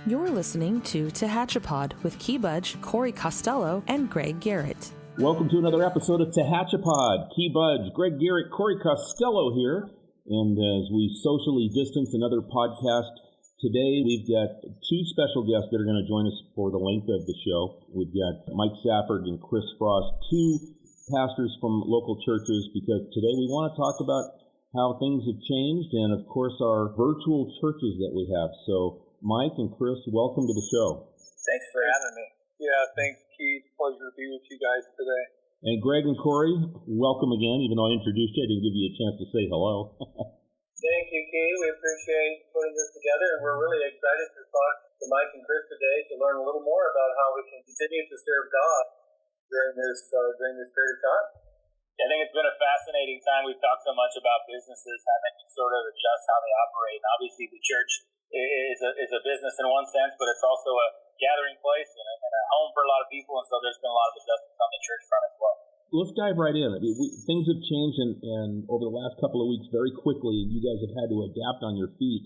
You're listening to TehachaPod with Key Budge, Corey Costelloe, and Greg Garrett. Welcome to another episode of TehachaPod. Key Budge, Greg Garrett, Corey Costelloe here. And as we socially distance another podcast, today we've got two special guests that are going to join us for the length of the show. We've got Mike Safford and Chris Frost, two pastors from local churches, because today we want to talk about how things have changed and, of course, our virtual churches that we have. So, Mike and Chris, welcome to the show. Thanks for having me. Yeah, thanks, Keith. Pleasure to be with you guys today. And Greg and Corey, welcome again. Even though I introduced you, I didn't give you a chance to say hello. Thank you, Keith. We appreciate putting this together, and we're really excited to talk to Mike and Chris today to learn a little more about how we can continue to serve God during this period of time. I think it's been a fascinating time. We've talked so much about businesses having to sort of adjust how they operate. And obviously, the church is a business in one sense, but it's also a gathering place and a home for a lot of people, and so there's been a lot of adjustments on the church front as well. Let's dive right in. Things have changed, and over the last couple of weeks, very quickly, you guys have had to adapt on your feet,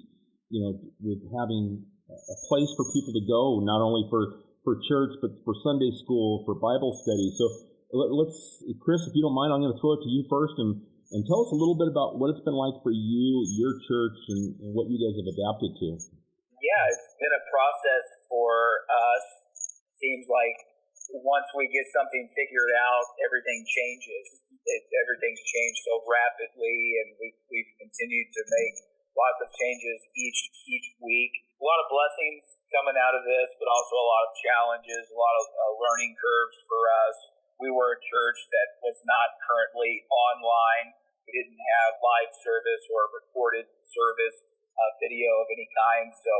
with having a place for people to go, not only for church, but for Sunday school, for Bible study. So let's, Chris, if you don't mind, I'm going to throw it to you first, and tell us a little bit about what it's been like for you, your church, and what you guys have adapted to. Yeah, it's been a process for us. Seems like once we get something figured out, everything changes. Everything's changed so rapidly, and we've continued to make lots of changes each week. A lot of blessings coming out of this, but also a lot of challenges, a lot of learning curves for us. We were a church that was not currently online. We didn't have live service or recorded service, video of any kind. So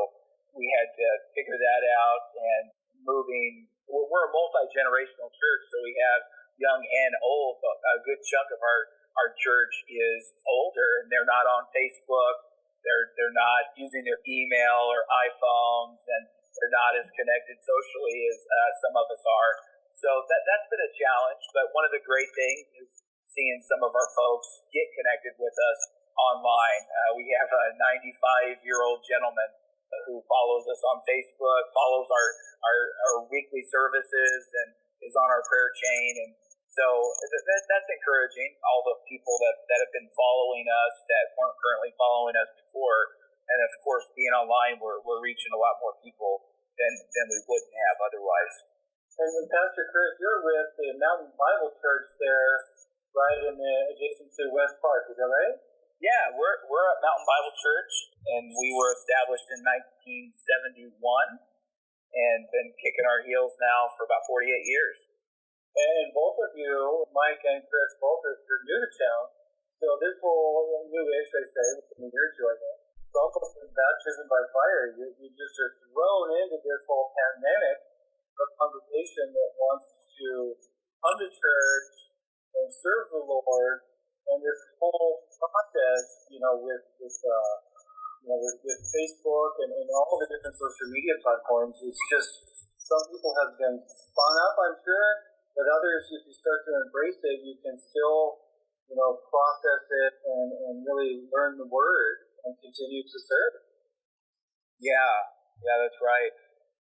we had to figure that out. And we're a multi-generational church, so we have young and old. But a good chunk of our church is older, and they're not on Facebook. They're not using their email or iPhones, and they're not as connected socially as some of us are. So that's been a challenge, but one of the great things is seeing some of our folks get connected with us online. We have a 95-year-old gentleman who follows us on Facebook, follows our weekly services, and is on our prayer chain. And so that's encouraging, all the people that have been following us that weren't currently following us before. And, of course, being online, we're reaching a lot more people than we wouldn't have otherwise. And Pastor Chris, you're with the Mountain Bible Church there, right adjacent to West Park, is that right? Yeah, we're at Mountain Bible Church, and we were established in 1971, and been kicking our heels now for about 48 years. And both of you, Mike and Chris, both are new to town, so this whole new-ish, I say, with the new year joining, it's almost a baptism by fire. You just are thrown into this whole pandemic, a congregation that wants to come to church and serve the Lord, and this whole process, with Facebook and all the different social media platforms, is just, some people have been spun up, I'm sure, but others, if you start to embrace it, you can still, process it and really learn the Word and continue to serve. Yeah, that's right.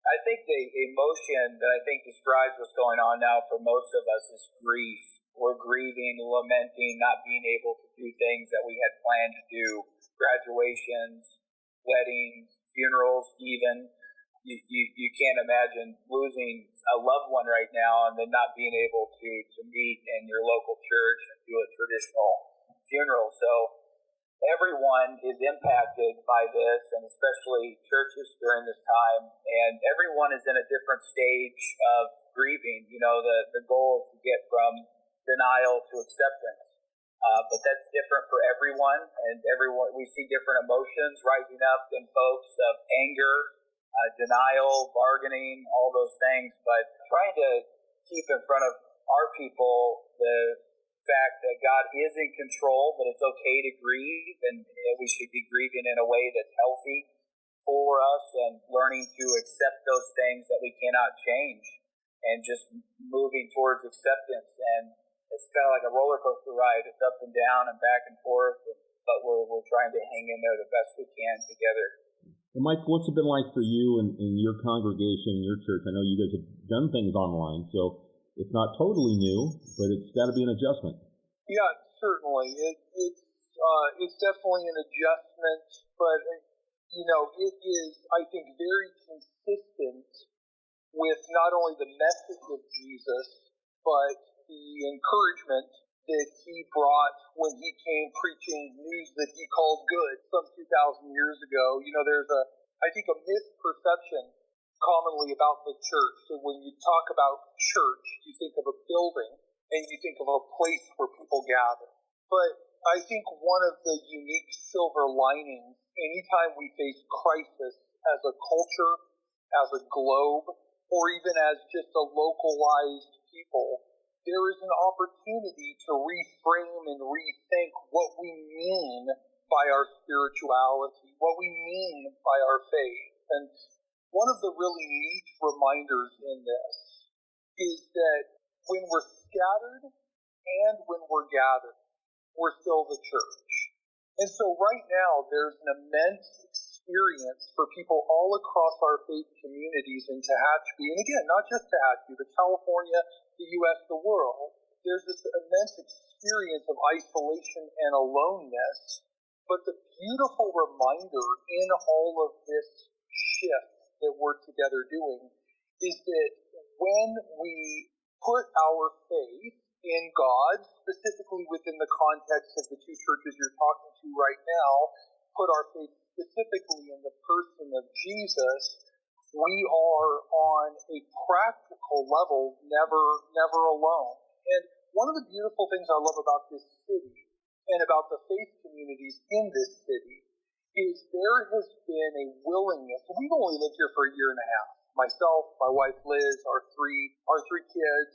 I think the emotion that I think describes what's going on now for most of us is grief. We're grieving, lamenting, not being able to do things that we had planned to do. Graduations, weddings, funerals even. You can't imagine losing a loved one right now and then not being able to meet in your local church and do a traditional funeral. So everyone is impacted by this, and especially churches during this time, and everyone is in a different stage of grieving. The goal is to get from denial to acceptance, but that's different for everyone, and we see different emotions rising up in folks of anger, denial, bargaining, all those things, but trying to keep in front of our people the fact that God is in control, but it's okay to grieve, and we should be grieving in a way that's healthy for us, and learning to accept those things that we cannot change, and just moving towards acceptance. And it's kind of like a roller coaster ride. It's up and down and back and forth, but we're trying to hang in there the best we can together. And Mike, what's it been like for you and your congregation, your church? I know you guys have done things online, so it's not totally new, but it's got to be an adjustment. Yeah, certainly. It's definitely an adjustment, but it is, I think, very consistent with not only the message of Jesus, but the encouragement that he brought when he came preaching news that he called good some 2,000 years ago. There's I think, a misperception commonly about the church. So when you talk about church, you think of a building and you think of a place where people gather. But I think one of the unique silver linings, anytime we face crisis as a culture, as a globe, or even as just a localized people, there is an opportunity to reframe and rethink what we mean by our spirituality, what we mean by our faith. And one of the really neat reminders in this is that when we're scattered and when we're gathered, we're still the church. And so right now, there's an immense experience for people all across our faith communities in Tehachapi, and again, not just Tehachapi, but California, the U.S., the world. There's this immense experience of isolation and aloneness, but the beautiful reminder in all of this shift that we're together doing is that when we put our faith in God, specifically within the context of the two churches you're talking to right now, put our faith specifically in the person of Jesus, we are on a practical level never alone. And one of the beautiful things I love about this city and about the faith communities in this city is there has been a willingness. We've only lived here for a year and a half. Myself, my wife Liz, our three kids.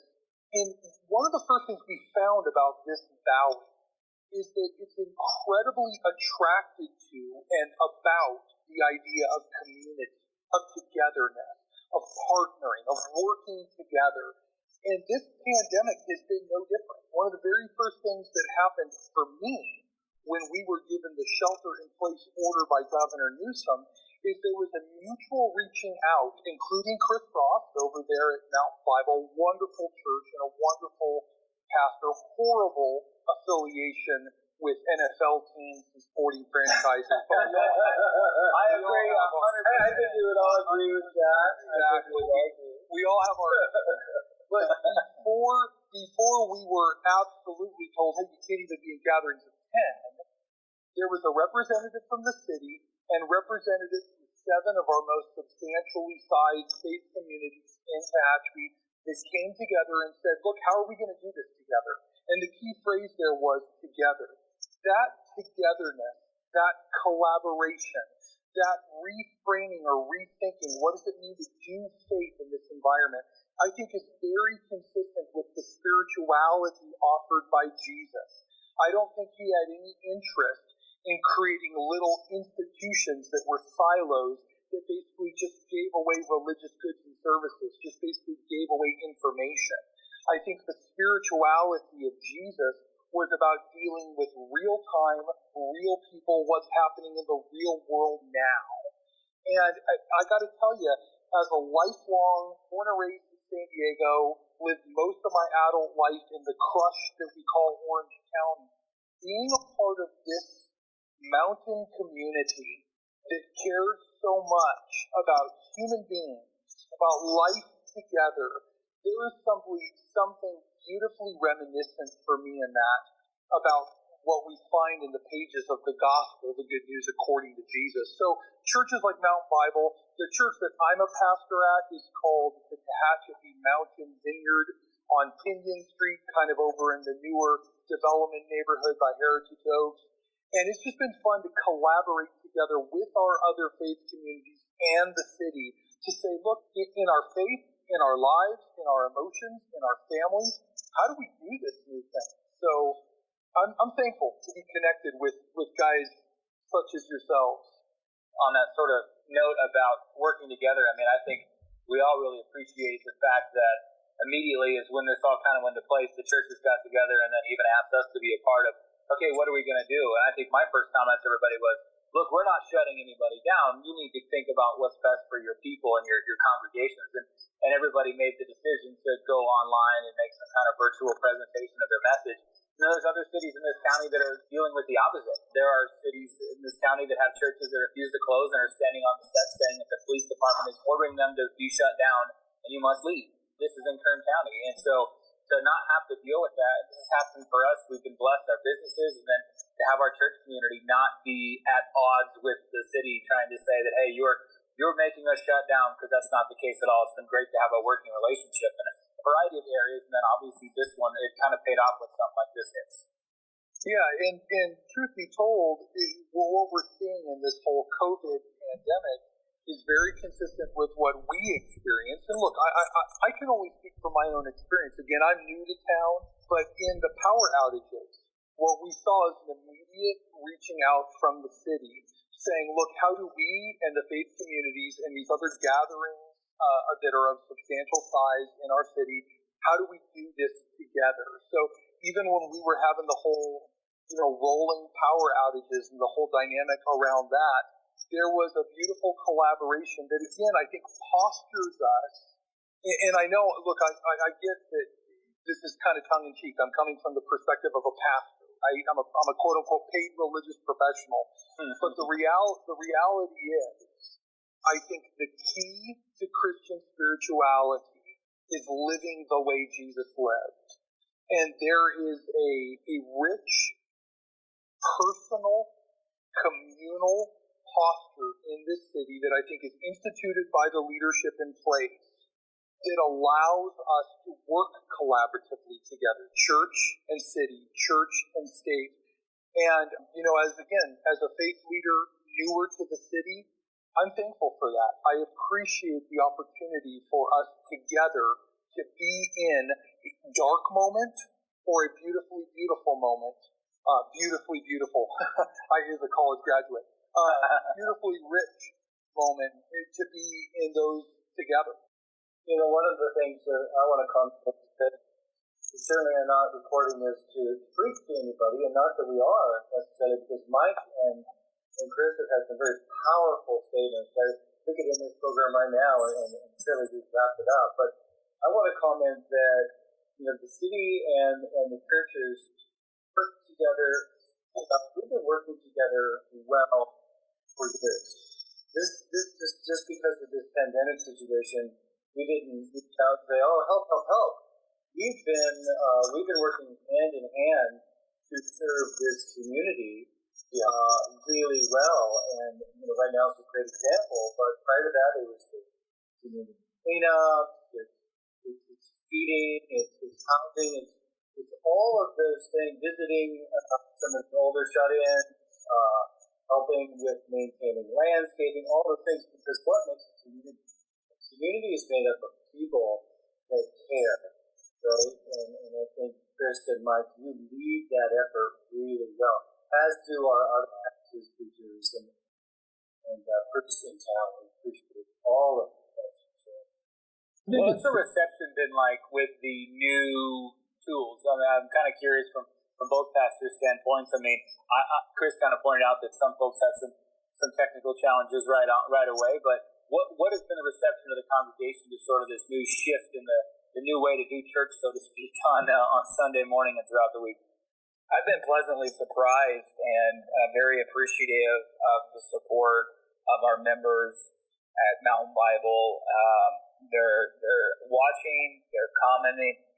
And one of the first things we found about this valley is that it's incredibly attracted to and about the idea of community, of togetherness, of partnering, of working together. And this pandemic has been no different. One of the very first things that happened for me when we were given the shelter-in-place order by Governor Newsom is there was a mutual reaching out, including Chris Ross over there at Mount Bible, a wonderful church and a wonderful pastor, horrible affiliation with NFL teams and sporting franchises. I agree 100%. I think we would all agree with that. Exactly. We all have our... But before we were absolutely told, hey, you can't even be in gatherings of 10, there was a representative from the city and representatives from 7 of our most substantially sized faith communities in Tehachapi that came together and said, look, how are we going to do this together? And the key phrase there was together. That togetherness, that collaboration, that reframing or rethinking, what does it mean to do faith in this environment, I think is very consistent with the spirituality offered by Jesus. I don't think he had any interest in creating little institutions that were silos that basically just gave away religious goods and services, just basically gave away information. I think the spirituality of Jesus was about dealing with real time, real people, what's happening in the real world now. And I got to tell you, as a lifelong, born and raised in San Diego, lived most of my adult life in the crush that we call Orange County, being a part of this mountain community that cares so much about human beings, about life together, there is something beautifully reminiscent for me in that about what we find in the pages of the gospel, the good news according to Jesus. So churches like Mountain Bible, the church that I'm a pastor at is called the Tehachapi Mountain Vineyard on Pinion Street, kind of over in the newer development neighborhood by Heritage Oaks. And it's just been fun to collaborate together with our other faith communities and the city to say, look, in our faith, in our lives, in our emotions, in our families, how do we do this new thing? So I'm thankful to be connected with guys such as yourselves. On that sort of note about working together, I mean, I think we all really appreciate the fact that immediately is when this all kind of went into place, the churches got together and then even asked us to be a part of, okay, what are we going to do? And I think my first comment to everybody was, look, we're not shutting anybody down. You need to think about what's best for your people and your congregations. And everybody made the decision to go online and make some kind of virtual presentation of their message. And then there's other cities in this county that are dealing with the opposite. There are cities in this county that have churches that refuse to close and are standing on the steps saying that the police department is ordering them to be shut down and you must leave. This is in Kern County. And so to not have to deal with that, this has happened for us. We've been blessed, our businesses, and then to have our church community not be at odds with the city trying to say that, hey, you're making us shut down, because that's not the case at all. It's been great to have a working relationship in a variety of areas, and then obviously this one, it kind of paid off when something like this hits. Yeah, and truth be told, what we're seeing in this whole COVID pandemic is very consistent with what we experienced. And look, I can only speak from my own experience. Again, I'm new to town, but in the power outages, what we saw is an immediate reaching out from the city saying, look, how do we and the faith communities and these other gatherings that are of substantial size in our city, how do we do this together? So even when we were having the whole, rolling power outages and the whole dynamic around that, there was a beautiful collaboration that, again, I think postures us. And I know, look, I get that this is kind of tongue-in-cheek. I'm coming from the perspective of a pastor. I'm a quote-unquote paid religious professional. But the reality is, I think the key to Christian spirituality is living the way Jesus lived. And there is a rich, personal, communal posture in this city that I think is instituted by the leadership in place that allows us to work collaboratively together, church and city, church and state. And, as a faith leader newer to the city, I'm thankful for that. I appreciate the opportunity for us together to be in a dark moment or a beautifully beautiful moment. Beautifully beautiful. I hear the college graduate. Beautifully rich moment to be in those together. One of the things that I want to comment is that we certainly are not recording this to preach to anybody, and not that we are necessarily, because Mike and Chris have had some very powerful statements. I think it in this program right now, and clearly we've wrapped it up. But I want to comment that the city and the churches work together. We've been working together well for years. This just because of this pandemic situation, we didn't reach out and say, "Oh, help." We've been working hand in hand to serve this community really well, and right now it's a great example. But prior to that, it was the community cleanup, it's feeding, it's housing, it's all of those things. Visiting some of the older shut-ins, helping with maintaining landscaping, all those things. Because what makes a community? A community is made up of people that care, right? And I think Chris and Mike, you lead that effort really well, as do our other pastors, preachers, and purchase in town. We appreciate all of that. What's the reception been like with the new tools? I mean, I'm kind of curious from both pastors' standpoints. I mean, Chris kind of pointed out that some folks had some technical challenges right away, but what has been the reception of the congregation to sort of this new shift in the new way to do church, so to speak, on Sunday morning and throughout the week? I've been pleasantly surprised and very appreciative of the support of our members at Mountain Bible. They're watching, they're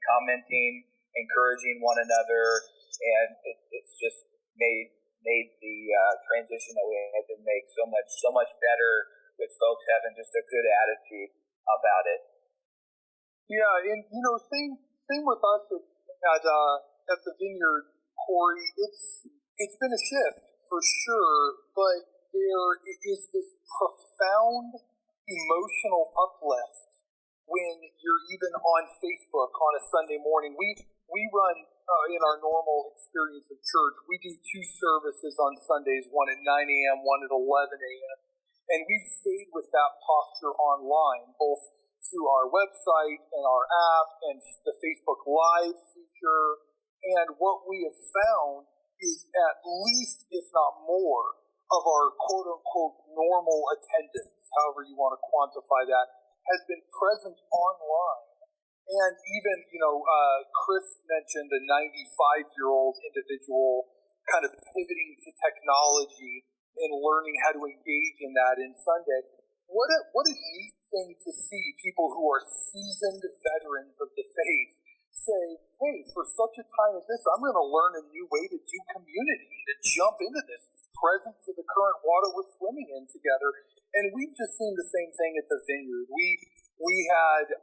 commenting, encouraging one another, and it's just made the transition that we had to make so much better, with folks having just a good attitude about it. Yeah, and same with us at the Vineyard, Corey. It's been a shift for sure, but there is this profound emotional uplift when you're even on Facebook on a Sunday morning. We run in our normal experience of church. We do 2 services on Sundays, one at 9 a.m., one at 11 a.m. And we've stayed with that posture online, both through our website and our app and the Facebook Live feature. And what we have found is, at least, if not more, of our quote-unquote normal attendance, however you want to quantify that, has been present online. And even, Chris mentioned a 95-year-old individual kind of pivoting to technology and learning how to engage in that in Sunday. What a neat thing to see people who are seasoned veterans of the faith say, hey, for such a time as this, I'm going to learn a new way to do community, to jump into this, present to the current water we're swimming in together. And we've just seen the same thing at the Vineyard. We had,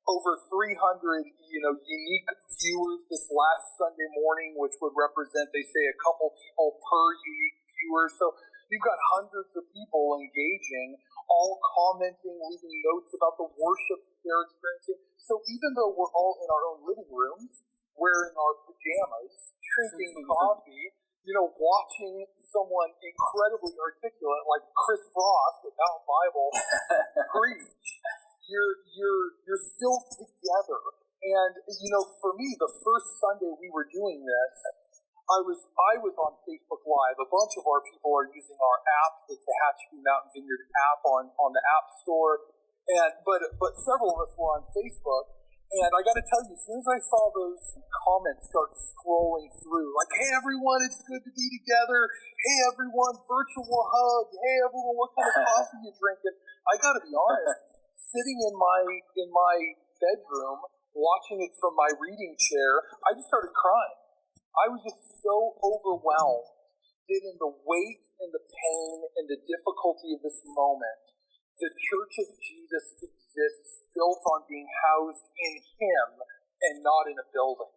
over 300, unique viewers this last Sunday morning, which would represent, they say, a couple people per unique viewer. So you've got hundreds of people engaging, all commenting, leaving notes about the worship they're experiencing. So even though we're all in our own living rooms, wearing our pajamas, drinking coffee, watching someone incredibly articulate like Chris Frost at Mountain Bible preach, you're still together. And for me, the first Sunday we were doing this, I was on Facebook Live. A bunch of our people are using our app, the Tehachapi Mountain Vineyard app on the App Store, but several of us were on Facebook. And I got to tell you, as soon as I saw those comments start scrolling through, like, hey, everyone, it's good to be together. Hey, everyone, virtual hug. Hey, everyone, what kind of coffee you drinking? I got to be honest, sitting in my bedroom, watching it from my reading chair, I just started crying. I was just so overwhelmed that in the weight and the pain and the difficulty of this moment, the Church of Jesus exists built on being housed in Him and not in a building.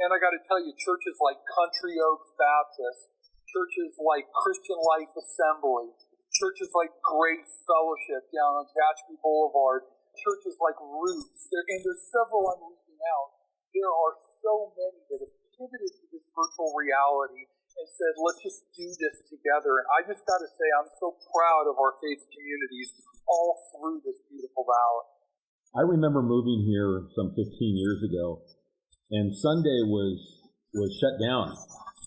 And I got to tell you, churches like Country Oaks Baptist, churches like Christian Life Assembly, churches like Grace Fellowship down on Tehachapi Boulevard, churches like Roots, and there's several I'm leaving out. There are so many that have pivoted to this virtual reality and said, let's just do this together. And I just got to say, I'm so proud of our faith communities all through this beautiful valley. I remember moving here some 15 years ago, and Sunday was shut down.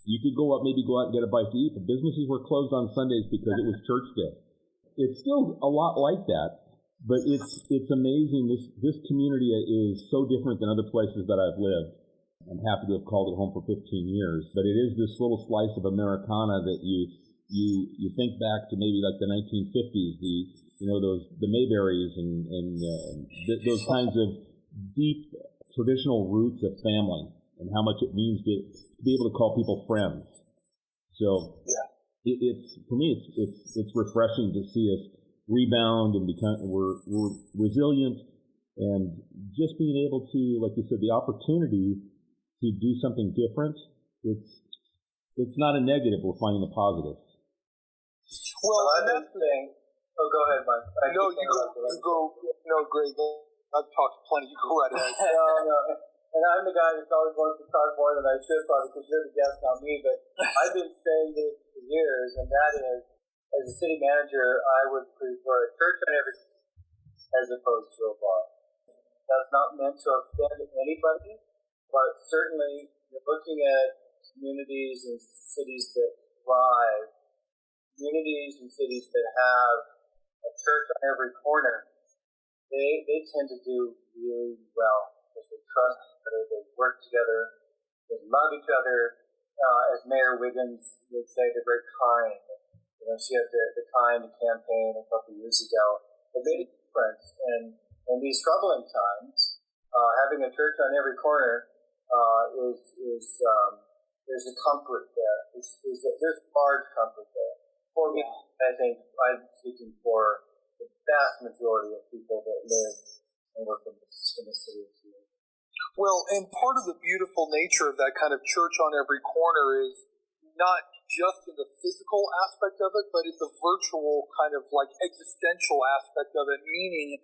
You could go out and get a bite to eat, but businesses were closed on Sundays because it was church day. It's still a lot like that, but it's amazing. This community is so different than other places that I've lived. I'm happy to have called it home for 15 years, but it is this little slice of Americana that you think back to maybe like the 1950s, the Mayberries and those kinds of deep traditional roots of family and how much it means to be able to call people friends. So it's for me, it's refreshing to see us rebound and we're resilient, and just being able to, like you said, the opportunity to do something different. It's not a negative. We're finding the positive. Well, I've been saying. Oh, go ahead, Mike. No, you go. No, Greg. I've talked plenty. You go right ahead. No. And I'm the guy that always wants to talk more than I should, probably because you're the guest, not me. But I've been saying this for years, and that is, as a city manager, I would prefer a church on every as opposed to a bar. That's not meant to offend anybody, but certainly you're looking at communities and cities that thrive, communities and cities that have a church on every corner. They tend to do really well because they trust each other, they work together, they love each other. As Mayor Wiggins would say, they're very kind. She had the Kind campaign a couple of years ago. It made a difference. And in these troubling times, having a church on every corner there's a comfort there. There's large comfort there. For me, I think I'm speaking for the vast majority of people that live and work in the city of Seattle. Well, and part of the beautiful nature of that kind of church on every corner is not just in the physical aspect of it, but in the virtual kind of like existential aspect of it, meaning,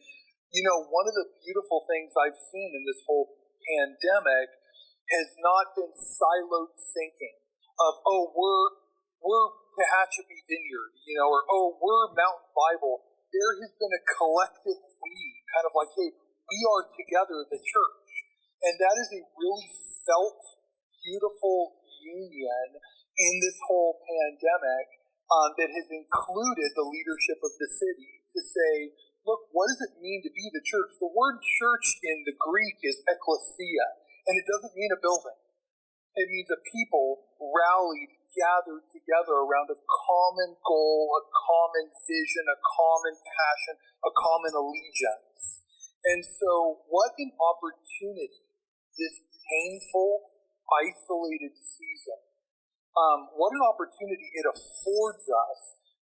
one of the beautiful things I've seen in this whole pandemic has not been siloed thinking of, we're Tehachapi Vineyard, or we're Mountain Bible. There has been a collective we, kind of like, hey, we are together, the church. And that is a really felt, beautiful union in this whole pandemic that has included the leadership of the city to say, look, what does it mean to be the church? The word church in the Greek is ekklesia, and it doesn't mean a building. It means a people rallied, gathered together around a common goal, a common vision, a common passion, a common allegiance. And so what an opportunity this painful, isolated season, what an opportunity it affords us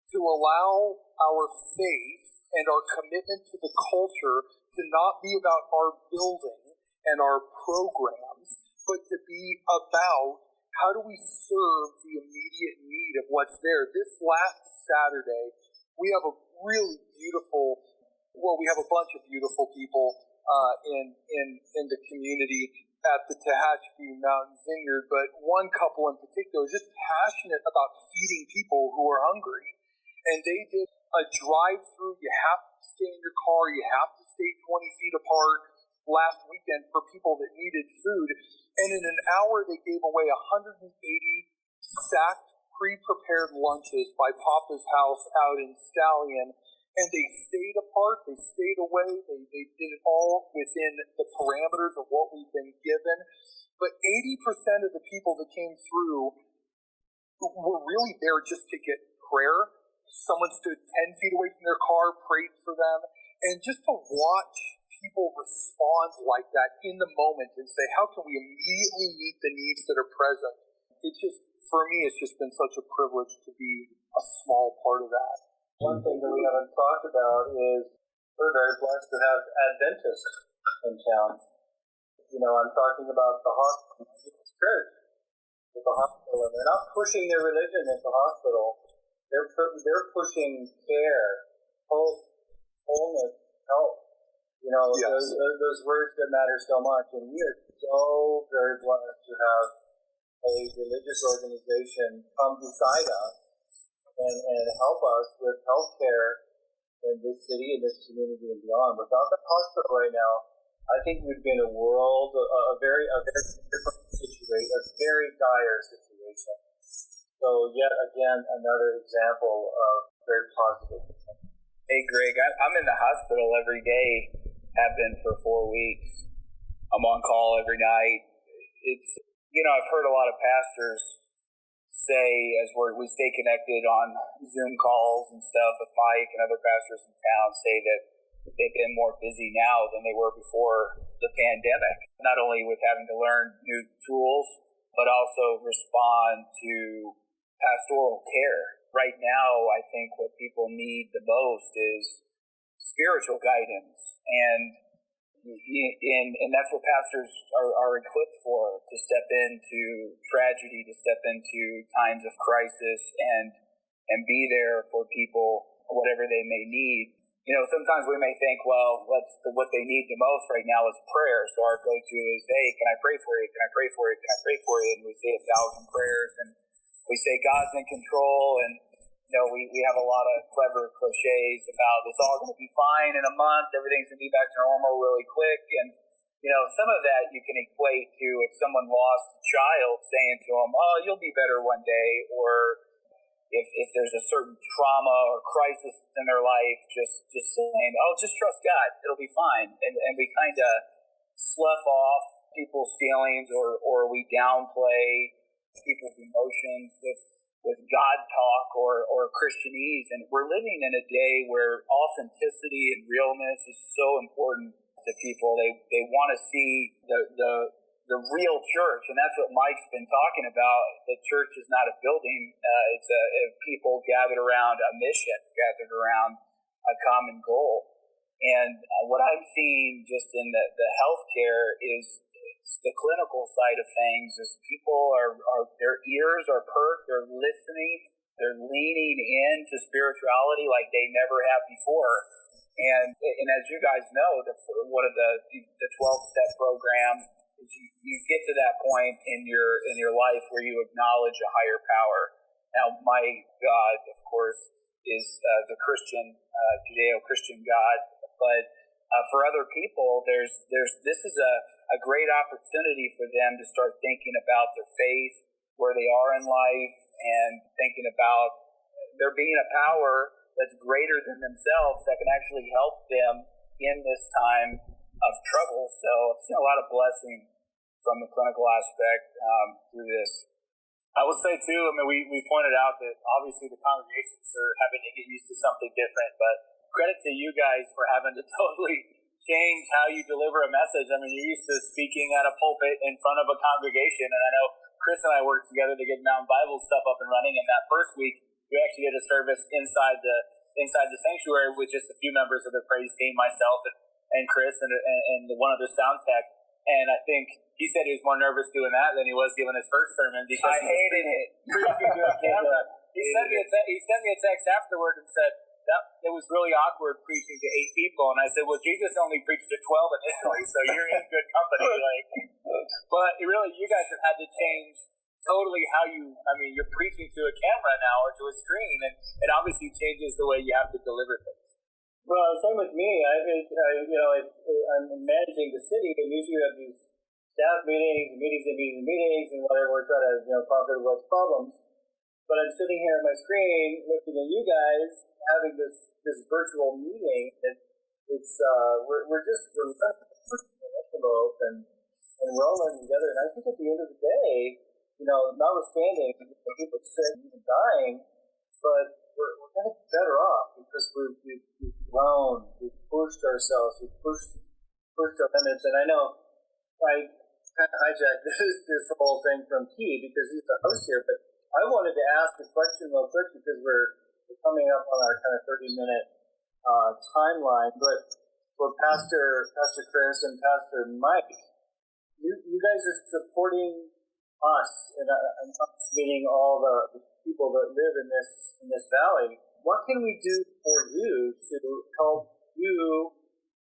to allow our faith and our commitment to the culture to not be about our building and our programs, but to be about how do we serve the immediate need of what's there. This last Saturday, we have a really beautiful, we have a bunch of beautiful people in the community at the Tehachapi Mountain Vineyard, but one couple in particular is just passionate about feeding people who are hungry. And they did a drive-through. You have to stay in your car. You have to stay 20 feet apart last weekend for people that needed food. And in an hour, they gave away 180 sacked, pre-prepared lunches by Papa's House out in Stallion. And they stayed apart. They stayed away. They did it all within the parameters of what we've been given. But 80% of the people that came through were really there just to get prayer. Someone stood 10 feet away from their car, prayed for them. And just to watch people respond like that in the moment and say, how can we immediately meet the needs that are present? It's just, for me, it's just been such a privilege to be a small part of that. One thing that we haven't talked about is we're very blessed to have Adventists in town. You know, I'm talking about the hospital, church, with the hospital, and they're not pushing their religion at the hospital. They're pushing care, hope, wholeness, help. You know, yes. those words that matter so much. And we are so very blessed to have a religious organization come beside us and help us with health care in this city, in this community, and beyond. Without the hospital right now, I think we'd be in a world, a very different situation, a very dire situation. So yet again, another example of very positive. Hey, Greg, I'm in the hospital every day, have been for 4 weeks. I'm on call every night. It's, you know, I've heard a lot of pastors say, as we stay connected on Zoom calls and stuff with Mike and other pastors in town, say that they've been more busy now than they were before the pandemic, not only with having to learn new tools, but also respond to pastoral care. Right now, I think what people need the most is spiritual guidance, and that's what pastors are equipped for, to step into tragedy, to step into times of crisis, and be there for people, whatever they may need. You know, sometimes we may think, well, what they need the most right now is prayer. So our go-to is, hey, can I pray for you? Can I pray for you? Can I pray for you? And we say 1,000 prayers, and we say God's in control, and you know, we have a lot of clever cliches about it's all going to be fine in a month, everything's going to be back to normal really quick. And, you know, some of that you can equate to if someone lost a child, saying to them, oh, you'll be better one day, or if there's a certain trauma or crisis in their life, just saying, oh, just trust God, it'll be fine. And we kind of slough off people's feelings, or we downplay people's emotions with God talk or Christianese. And we're living in a day where authenticity and realness is so important to people. They want to see the real church, and that's what Mike's been talking about. The church is not a building. It's a people gathered around a mission, gathered around a common goal. And what I'm seeing just in the healthcare is the clinical side of things, is people are their ears are perked, they're listening, they're leaning into spirituality like they never have before. And as you guys know, one of the 12-step program is you get to that point in your life where you acknowledge a higher power. Now, my God, of course, is the Christian, Judeo-Christian God, but for other people, this is a great opportunity for them to start thinking about their faith, where they are in life, and thinking about there being a power that's greater than themselves that can actually help them in this time of trouble. So I've seen a lot of blessing from the clinical aspect through this. I will say too, I mean, we pointed out that obviously the congregations are having to get used to something different, but credit to you guys for having to totally change how you deliver a message. I mean, you're used to speaking at a pulpit in front of a congregation, and I know Chris and I worked together to get Mountain Bible stuff up and running, and that first week we actually did a service inside the sanctuary with just a few members of the praise team, myself and Chris and one other sound tech. And I think he said he was more nervous doing that than he was giving his first sermon because I hated it. Preaching to a camera. He sent me a text afterward and said that it was really awkward preaching to 8 people. And I said, well, Jesus only preached to 12 initially, so you're in good company. But really, you guys have had to change totally how you're preaching to a camera now or to a screen, and it obviously changes the way you have to deliver things. Well, same with me. I'm managing the city, and usually we have these staff meetings, and whatever. We're trying to conquer what's problems. But I'm sitting here on my screen, looking at you guys having this virtual meeting, and we're envelope and rolling together. And I think at the end of the day, notwithstanding people sick and even dying, but we're kind of better off because we've grown, we've pushed ourselves, we've pushed our limits. And I know I kind of hijacked this whole thing from Key because he's the host here, but I wanted to ask a question real quick because we're coming up on our kind of 30-minute timeline. But for Pastor Chris and Pastor Mike, you guys are supporting us and us meeting all the people that live in this valley. What can we do for you to help you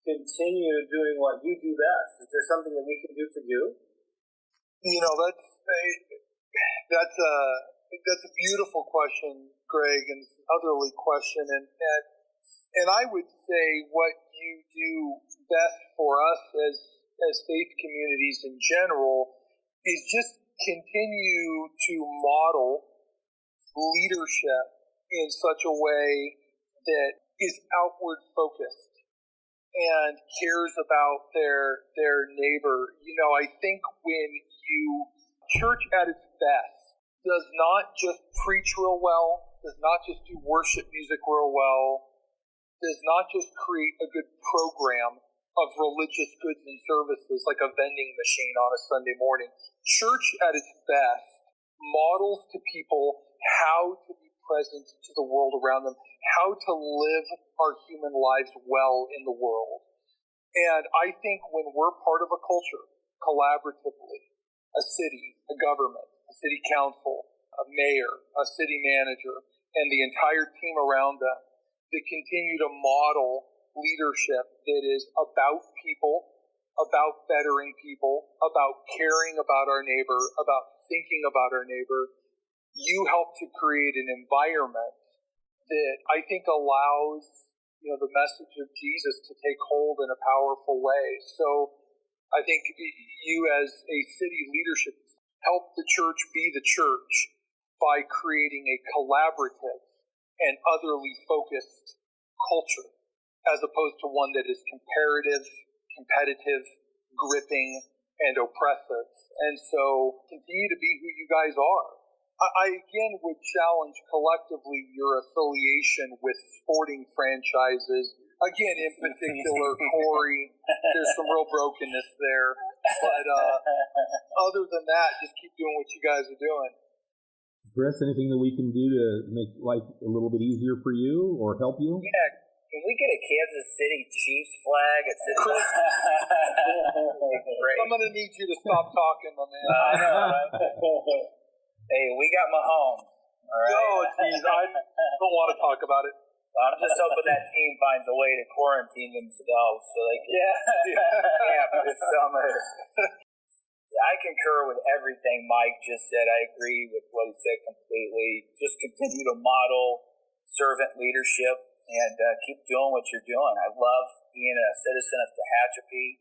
continue doing what you do best? Is there something that we can do for you? That's a beautiful question, Greg, and it's an otherly question. And I would say what you do best for us as faith communities in general is just continue to model leadership in such a way that is outward focused and cares about their neighbor. I think when church at its best does not just preach real well, does not just do worship music real well, does not just create a good program of religious goods and services like a vending machine on a Sunday morning. Church at its best models to people how to be present to the world around them, how to live our human lives well in the world. And I think when we're part of a culture, collaboratively, a city, a government, a city council, a mayor, a city manager, and the entire team around them that continue to model leadership that is about people, about bettering people, about caring about our neighbor, about thinking about our neighbor, you help to create an environment that I think allows the message of Jesus to take hold in a powerful way. So I think you as a city leadership help the church be the church by creating a collaborative and otherly focused culture, as opposed to one that is comparative, competitive, gripping, and oppressive. And so continue to be who you guys are. I again would challenge collectively your affiliation with sporting franchises. Again, in particular, Corey, there's some real brokenness there. But other than that, just keep doing what you guys are doing. Chris, anything that we can do to make life a little bit easier for you or help you? Yeah. Can we get a Kansas City Chiefs flag at City Chris, I'm going to need you to stop talking, my man. I know, right? Hey, we got Mahomes. All right. Oh, geez, I don't want to talk about it. I'm just hoping that team finds a way to quarantine themselves so they can camp this summer. I concur with everything Mike just said. I agree with what he said completely. Just continue to model servant leadership and keep doing what you're doing. I love being a citizen of Tehachapi.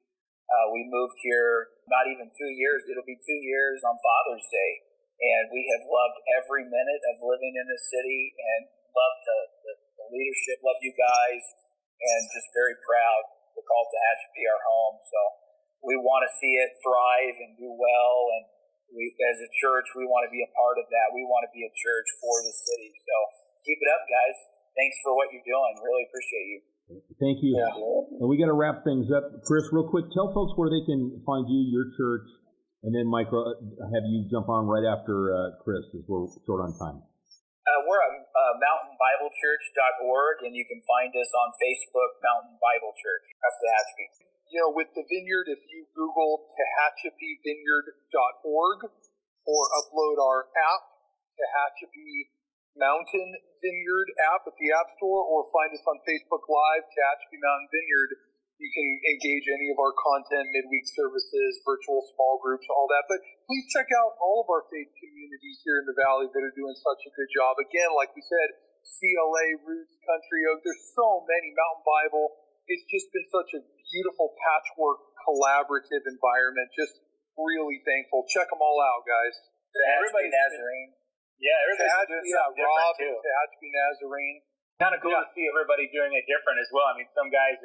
We moved here not even 2 years. It'll be 2 years on Father's Day. And we have loved every minute of living in the city and love the leadership, love you guys, and just very proud to call Tehachapi our home. So we want to see it thrive and do well, and we, as a church, we want to be a part of that. We want to be a church for the city. So keep it up, guys. Thanks for what you're doing. Really appreciate you. Thank you. Yeah. And we got to wrap things up. Chris, real quick, tell folks where they can find you, your church, and then Mike, have you jump on right after Chris, as we're short on time. We're at mountainbiblechurch.org, and you can find us on Facebook, Mountain Bible Church. That's Tehachapi. You know, with the vineyard, if you Google TehachaPivineyard.org or upload our app, Tehachapi Mountain Vineyard app at the App Store, or find us on Facebook Live, Tehachapi Mountain Vineyard, you can engage any of our content, midweek services, virtual small groups, all that. But please check out all of our faith communities here in the Valley that are doing such a good job. Again, like we said, CLA, Roots, Country Oak, there's so many, Mountain Bible. It's just been such a beautiful patchwork, collaborative environment. Just really thankful. Check them all out, guys. Everybody Nazarene. Yeah, everybody's doing something different too. Tehachapi Nazarene. Kind of cool to see everybody doing it different as well. I mean, some guys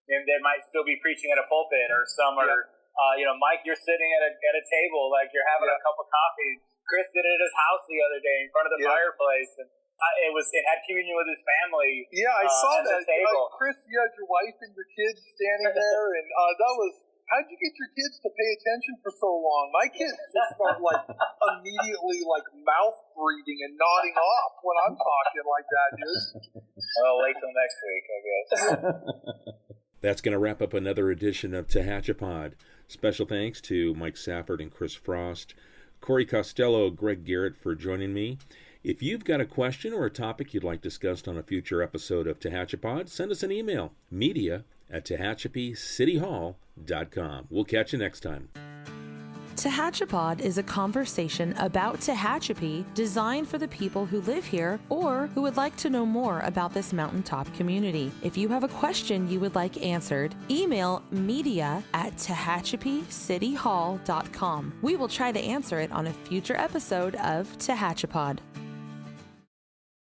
they might still be preaching at a pulpit, or some are, Mike, you're sitting at a table, like you're having a cup of coffee. Chris did it at his house the other day in front of the fireplace, and it had communion with his family. Yeah, I saw that. Table. Chris, you had your wife and your kids standing there, and that was. How'd you get your kids to pay attention for so long? My kids just start immediately mouth breathing and nodding off when I'm talking like that, dude. Well, wait till next week, I guess. That's going to wrap up another edition of TehachaPod. Special thanks to Mike Safford and Chris Frost, Corey Costelloe, Greg Garrett for joining me. If you've got a question or a topic you'd like discussed on a future episode of TehachaPod, send us an email, media@TehachapiCityHall.com. We'll catch you next time. TehachaPod is a conversation about Tehachapi designed for the people who live here or who would like to know more about this mountaintop community. If you have a question you would like answered, email media@TehachapiCityHall.com. We will try to answer it on a future episode of TehachaPod.